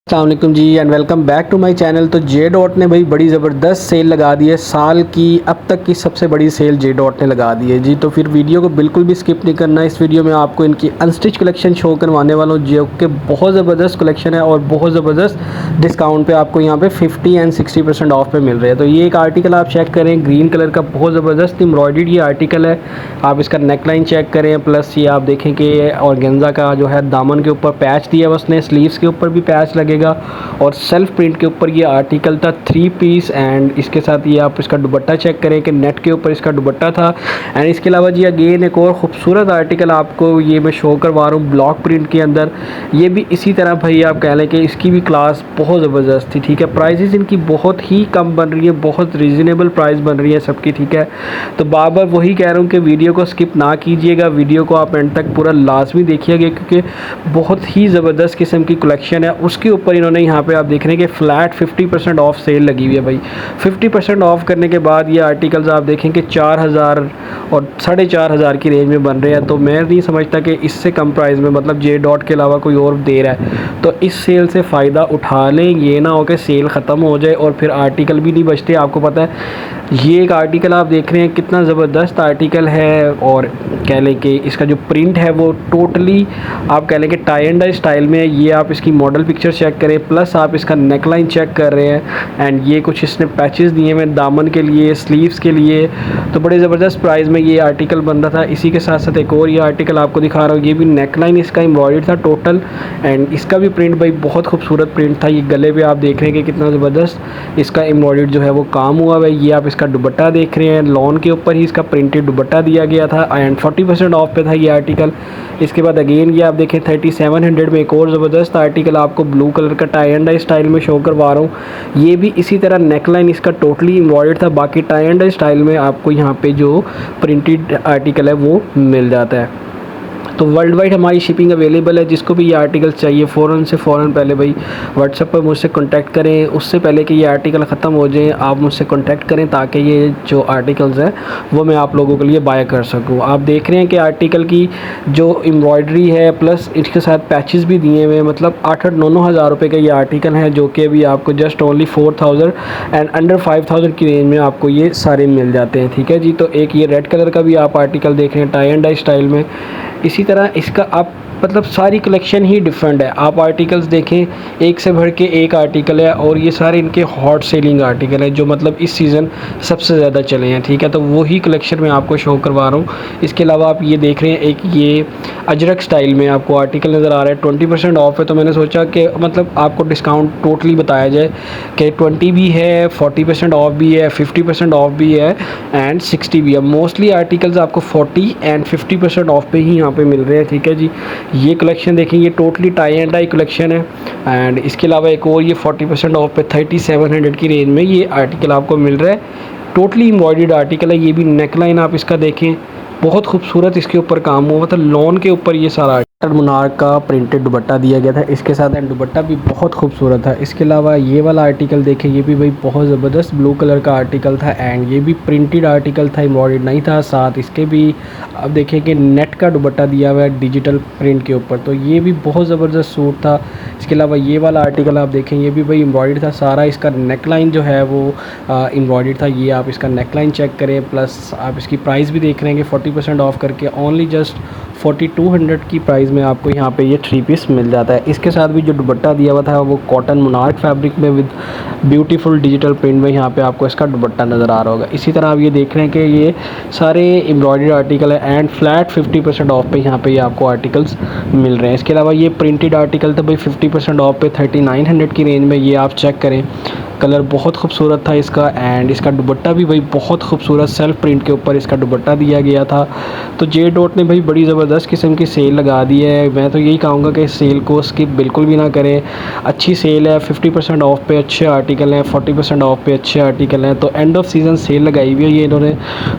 अस्सलामुअलैकुम जी and welcome back to my channel. तो जे डॉट ने भाई बड़ी ज़बरदस्त सेल लगा दी है, साल की अब तक की सबसे बड़ी सेल जे डॉट ने लगा दी है जी। तो फिर वीडियो को बिल्कुल भी स्किप नहीं करना। इस वीडियो में आपको इनकी अनस्टिच कलेक्शन शो करवाने वाला हूँ जो कि बहुत ज़बरदस्त कलेक्शन है और बहुत ज़बरदस्त डिस्काउंट पे आपको यहाँ पे 50 एंड 60% ऑफ पे मिल रहे हैं। तो ये एक आर्टिकल आप चेक करें, ग्रीन कलर का बहुत ज़बरदस्त एम्ब्रॉयडर्ड ये आर्टिकल है। आप इसका नेकलाइन चेक करें, प्लस ये आप देखें कि ऑर्गेन्जा का जो है दामन के ऊपर पैच दिया है उसने, स्लीव्स के ऊपर भी पैच लगेगा और सेल्फ प्रिंट के ऊपर ये आर्टिकल था 3 पीस। एंड इसके साथ ये आप इसका दुपट्टा चेक करें कि नेट के ऊपर इसका दुपट्टा था। एंड इसके अलावा जी अगेन एक और खूबसूरत आर्टिकल आपको ये मैं शो करवा रहा हूँ ब्लॉक प्रिंट के अंदर। ये भी इसी तरह भाई आप कह लें कि इसकी भी क्लास बहुत ज़बरदस्त थी, ठीक है। प्राइसेस इनकी बहुत ही कम बन रही है, बहुत रीज़नेबल प्राइस बन रही है सबकी, ठीक है। तो बार बार वही कह रहा हूँ कि वीडियो को स्किप ना कीजिएगा, वीडियो को आप एंड तक पूरा लाजमी देखिएगा क्योंकि बहुत ही ज़बरदस्त किस्म की कलेक्शन है। उसके ऊपर इन्होंने यहाँ पे आप देख रहे हैं कि फ्लैट 50% ऑफ सेल लगी हुई है भाई। 50% ऑफ करने के बाद ये आर्टिकल्स आप देखें कि 4000 और 4500 की रेंज में बन रहे हैं। तो मैं नहीं समझता कि इससे कम प्राइस में मतलब जे डॉट के अलावा कोई और दे रहा है। तो इस सेल से फ़ायदा उठा लें, ये ना हो कि सेल ख़त्म हो जाए और फिर आर्टिकल भी नहीं बचते। आपको पता है ये एक आर्टिकल आप देख रहे हैं कितना ज़बरदस्त आर्टिकल है और कह लें कि इसका जो प्रिंट है वो टोटली आप कह लें कि टाई एंड डाई स्टाइल में है। ये आप इसकी मॉडल पिक्चर चेक करें, प्लस आप इसका नेकलाइन चेक कर रहे हैं। एंड ये कुछ इसने पैचेस दिए हैं दामन के लिए, स्लीव्स के लिए। तो बड़े ज़बरदस्त प्राइस में ये आर्टिकल बन रहा था। इसी के साथ साथ एक और ये आर्टिकल आपको दिखा रहा हूँ, ये भी नेकलाइन इसका एम्ब्रॉयडर्ड था टोटल। एंड इसका भी प्रिंट भाई बहुत खूबसूरत प्रिंट था। ये गले पे आप देख रहे हैं कि कितना ज़बरदस्त इसका एम्ब्रॉयडर्ड जो है वो काम हुआ है। ये आप इसका दुपट्टा देख रहे हैं, लॉन के ऊपर ही इसका प्रिंटेड दुपट्टा दिया गया था एंड 40% ऑफ पे था ये आर्टिकल। इसके बाद अगेन ये आप देखें 3700 में एक और ज़बरदस्त आर्टिकल आपको ब्लू कलर का टाई एंड डाई स्टाइल में शो करवा रहा हूँ। ये भी इसी तरह नेकलाइन इसका टोटली एम्ब्रॉयडर्ड था, बाकी टाई एंड डाई स्टाइल में आपको यहाँ पे जो प्रिंटेड आर्टिकल है वो मिल जाता है। तो वर्ल्ड वाइड हमारी शिपिंग अवेलेबल है। जिसको भी ये आर्टिकल चाहिए फ़ौरन पहले भाई व्हाट्सएप पर मुझसे कांटेक्ट करें। उससे पहले कि ये आर्टिकल ख़त्म हो जाए आप मुझसे कांटेक्ट करें ताकि ये जो आर्टिकल्स हैं वो मैं आप लोगों के लिए बाय कर सकूं। आप देख रहे हैं कि आर्टिकल की जो एम्ब्रॉयडरी है प्लस इसके साथ पैचेस भी दिए हुए हैं, मतलब 8-9 हज़ार रुपये का ये आर्टिकल है जो कि अभी आपको जस्ट ओनली 4000 एंड अंडर 5000 की रेंज में आपको ये सारे मिल जाते हैं, ठीक है जी। तो एक ये रेड कलर का भी आप आर्टिकल देख रहे हैं टाई एंड डाई स्टाइल में। इसी तरह इसका आप मतलब सारी कलेक्शन ही डिफरेंट है। आप आर्टिकल्स देखें, एक से बढ़ के एक आर्टिकल है और ये सारे इनके हॉट सेलिंग आर्टिकल है जो मतलब इस सीज़न सबसे ज़्यादा चले हैं, ठीक है। तो वही कलेक्शन मैं आपको शो करवा रहा हूँ। इसके अलावा आप ये देख रहे हैं एक ये अजरक स्टाइल में आपको आर्टिकल नज़र आ रहा है, 20% ऑफ है। तो मैंने सोचा कि मतलब आपको डिस्काउंट टोटली बताया जाए कि 20 भी है, 40% ऑफ भी है, 50% ऑफ भी है एंड 60 भी है। मोस्टली आर्टिकल्स आपको 40 एंड 50% ऑफ पे ही यहाँ पे मिल रहे हैं, ठीक है जी। ये कलेक्शन देखें, ये totally tie and dye collection है। एंड इसके अलावा एक और ये 40% ऑफ पे 3700 की रेंज में ये आर्टिकल आपको मिल रहा है। टोटली एम्ब्रॉयडर्ड आर्टिकल है। ये भी नेकलाइन आप इसका देखें, बहुत खूबसूरत इसके ऊपर काम हुआ था। लॉन के ऊपर ये सारा मुनार का प्रिंटेड दुपट्टा दिया गया था इसके साथ एंड दुपट्टा भी बहुत खूबसूरत था। इसके अलावा ये वाला आर्टिकल देखें, ये भी भाई बहुत ज़बरदस्त ब्लू कलर का आर्टिकल था एंड ये भी प्रिंटेड आर्टिकल था, एम्ब्रॉयडर्ड नहीं था। साथ इसके भी अब देखें कि नेट का दुपट्टा दिया हुआ है डिजिटल प्रिंट के ऊपर, तो ये भी बहुत ज़बरदस्त सूट था। इसके अलावा ये वाला आर्टिकल आप देखें, ये भी भाई एम्ब्रॉयडर्ड था सारा। इसका नेकलाइन जो है वो एम्ब्रॉयडर्ड था। ये आप इसका नेकलाइन चेक करें, प्लस आप इसकी प्राइस भी देख रहे हैं कि 40% ऑफ करके ओनली जस्ट 4200 की प्राइस में आपको यहाँ पे ये 3 पीस मिल जाता है। इसके साथ भी जो दुपट्टा दिया हुआ था वो कॉटन मोनार्क फैब्रिक में विद ब्यूटीफुल डिजिटल प्रिंट में यहाँ पे आपको इसका दुपट्टा नज़र आ रहा होगा। इसी तरह आप ये देख रहे हैं कि ये सारे एम्ब्रॉयडर्ड आर्टिकल है एंड फ्लैट 50% ऑफ पे यहाँ पे ये आपको आर्टिकल्स मिल रहे हैं। इसके अलावा ये प्रिंटेड आर्टिकल था भाई 50% ऑफ पे 3900 की रेंज में। ये आप चेक करें, कलर बहुत खूबसूरत था इसका एंड इसका दुपट्टा भी भाई बहुत खूबसूरत सेल्फ प्रिंट के ऊपर इसका दुपट्टा दिया गया था। तो जे डॉट ने भाई बड़ी ज़बरदस्त किस्म की सेल लगा दी है। मैं तो यही कहूँगा कि इस सेल को स्किप बिल्कुल भी ना करें। अच्छी सेल है, 50% ऑफ पे अच्छे आर्टिकल हैं, 40% ऑफ पे अच्छे आर्टिकल हैं। तो एंड ऑफ सीज़न सेल लगाई हुई है ये इन्होंने।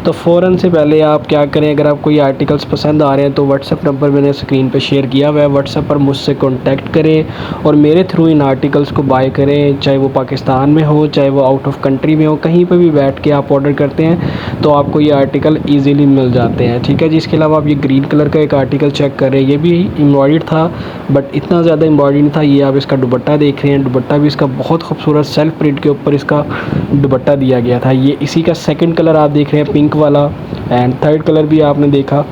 तो फ़ौरन से पहले आप क्या करें, अगर आप कोई आर्टिकल्स पसंद आ रहे हैं तो व्हाट्सअप नंबर मैंने स्क्रीन पर शेयर किया हुआ है, व्हाट्सअप पर मुझसे कॉन्टैक्ट करें और मेरे थ्रू इन आर्टिकल्स को बाय करें, चाहे वो पाकिस्तान पाकिस्तान में हो, चाहे वो आउट ऑफ कंट्री में हो, कहीं पर भी बैठ के आप ऑर्डर करते हैं तो आपको ये आर्टिकल ईज़िली मिल जाते हैं। ठीक है जी। इसके अलावा आप ये ग्रीन कलर का एक आर्टिकल चेक कर रहे हैं, ये भी एम्ब्रॉयडर्ड था बट इतना ज़्यादा एम्ब्रॉयडरी नहीं था। ये आप इसका दुपट्टा देख रहे हैं, दुपट्टा भी इसका बहुत खूबसूरत सेल्फ प्रिंट के ऊपर इसका दुपट्टा दिया गया था। ये इसी का सेकंड कलर आप देख रहे हैं, पिंक वाला, एंड थर्ड कलर भी आपने देखा।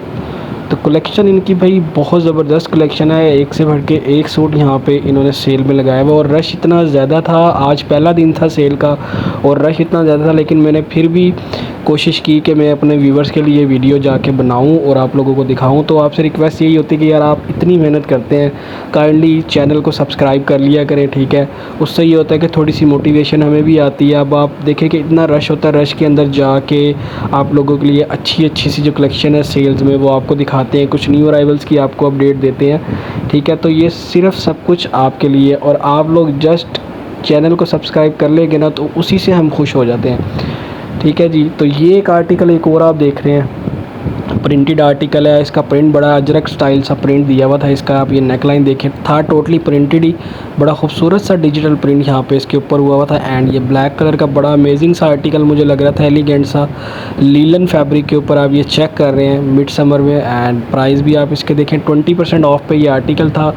तो कलेक्शन इनकी भाई बहुत ज़बरदस्त कलेक्शन है, एक से बढ़ के एक सूट यहाँ पे इन्होंने सेल में लगाया हुआ। और रश इतना ज़्यादा था, आज पहला दिन था सेल का और रश इतना ज़्यादा था, लेकिन मैंने फिर भी कोशिश की कि मैं अपने व्यूवर्स के लिए वीडियो जाके बनाऊं और आप लोगों को दिखाऊं। तो आपसे रिक्वेस्ट यही होती है कि यार आप इतनी मेहनत करते हैं, काइंडली चैनल को सब्सक्राइब कर लिया करें। ठीक है, उससे ये होता है कि थोड़ी सी मोटिवेशन हमें भी आती है। अब आप देखें कि इतना रश होता है, रश के अंदर जाके आप लोगों के लिए अच्छी अच्छी सी जो कलेक्शन है सेल्स में वो आपको दिखाते हैं, कुछ न्यू अराइवल्स की आपको अपडेट देते हैं। ठीक है, तो ये सिर्फ सब कुछ आपके लिए, और आप लोग जस्ट चैनल को सब्सक्राइब कर लेंगे ना तो उसी से हम खुश हो जाते हैं। ठीक है जी। तो ये एक आर्टिकल एक और आप देख रहे हैं, प्रिंटेड आर्टिकल है। इसका प्रिंट बड़ा अजरक स्टाइल सा प्रिंट दिया हुआ था। इसका आप ये नेकलाइन देखें, था टोटली प्रिंटेड ही, बड़ा खूबसूरत सा डिजिटल प्रिंट यहाँ पे इसके ऊपर हुआ था। एंड ये ब्लैक कलर का बड़ा अमेजिंग सा आर्टिकल मुझे लग रहा था, एलिगेंट सा लीलन फैब्रिक के ऊपर आप ये चेक कर रहे हैं मिड समर में। एंड प्राइस भी आप इसके देखें 20% ऑफ पे ये आर्टिकल था।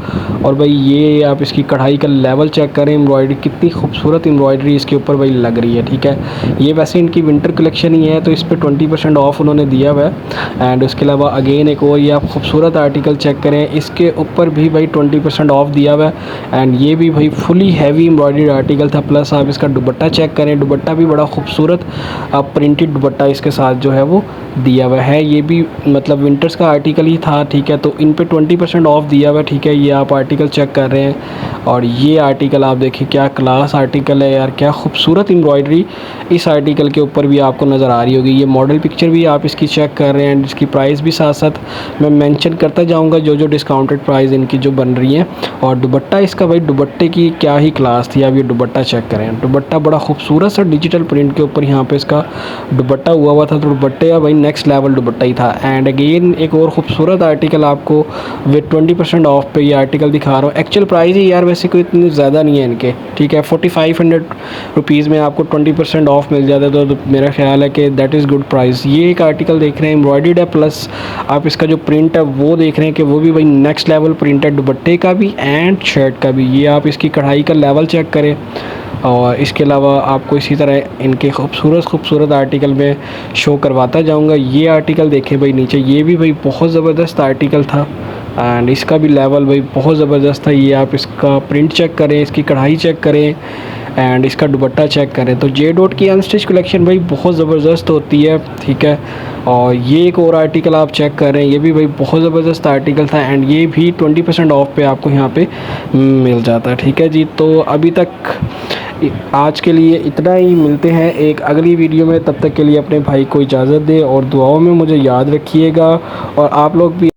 और भाई ये आप इसकी कढ़ाई का लेवल चेक करें, एम्ब्रॉयडरी कितनी खूबसूरत एम्ब्रॉयडरी इसके ऊपर भाई लग रही है। ठीक है, ये वैसे इनकी विंटर कलेक्शन ही है तो इस पर 20% ऑफ उन्होंने दिया हुआ है। एंड उसके अलावा अगेन एक और ये आप खूबसूरत आर्टिकल चेक करें, इसके ऊपर भी भाई 20% ऑफ दिया हुआ है। एंड ये भी भाई फुली हैवी एम्ब्रॉयडरी आर्टिकल था। प्लस आप इसका दुपट्टा चेक करें, दुपट्टा भी बड़ा खूबसूरत प्रिंटेड दुपट्टा इसके साथ जो है वो दिया हुआ है। ये भी मतलब विंटर्स का आर्टिकल ही था। ठीक है, तो इन पे 20% ऑफ दिया हुआ है। ठीक है, ये आप आर्टिकल चेक कर रहे हैं और ये आर्टिकल आप देखिए क्या क्लास आर्टिकल है यार, क्या खूबसूरत एम्ब्रॉयडरी इस आर्टिकल के ऊपर भी आपको नज़र आ रही होगी। ये मॉडल पिक्चर भी आप इसकी चेक कर रहे हैं, इसकी प्राइस भी साथ साथ मैं मेंशन करता जाऊंगा जो जो डिस्काउंटेड प्राइस इनकी जो बन रही है। और दुपट्टा इसका भाई दुपट्टे की क्या ही क्लास थी। आप ये दुपट्टा चेक करें, दुपट्टा बड़ा खूबसूरत सा डिजिटल प्रिंट के ऊपर यहाँ पे इसका दुपट्टा हुआ था। तो दुपट्टे का भाई नेक्स्ट लेवल दुपट्टा ही था। एंड अगेन एक और खूबसूरत आर्टिकल आपको विद 20% ऑफ पे ये आर्टिकल दिखा रहा हूँ। एक्चुअल प्राइस ही यार वैसे कोई इतनी ज़्यादा नहीं है इनके। ठीक है, 4500 रुपीज़ में आपको 20% ऑफ मिल जाता है, तो मेरा ख्याल है कि दैट इज़ गुड प्राइस। ये एक आर्टिकल देख रहे हैं एम्ब्रॉयडर्ड है, प्लस आप इसका जो प्रिंट है वो देख रहे हैं कि वो भी भाई नेक्स्ट लेवल प्रिंट है, दुपट्टे का भी एंड शर्ट का भी। ये आप इसकी कढ़ाई का लेवल चेक करें। और इसके अलावा आपको इसी तरह इनके खूबसूरत आर्टिकल में शो करवाता जाऊंगा। ये आर्टिकल देखें भाई नीचे, ये भी भाई बहुत ज़बरदस्त आर्टिकल था एंड इसका भी लेवल भाई बहुत ज़बरदस्त था। ये आप इसका प्रिंट चेक करें, इसकी कढ़ाई चेक करें एंड इसका दुपट्टा चेक करें। तो जे डॉट की अनस्टिच कलेक्शन भाई बहुत ज़बरदस्त होती है। ठीक है, और ये एक और आर्टिकल आप चेक कर रहे हैं, ये भी भाई बहुत ज़बरदस्त आर्टिकल था एंड ये भी 20% ऑफ पे आपको यहाँ पे मिल जाता है। ठीक है जी, तो अभी तक आज के लिए इतना ही, मिलते हैं एक अगली वीडियो में। तब तक के लिए अपने भाई को इजाज़त दें और दुआओं में मुझे याद रखिएगा। और आप लोग भी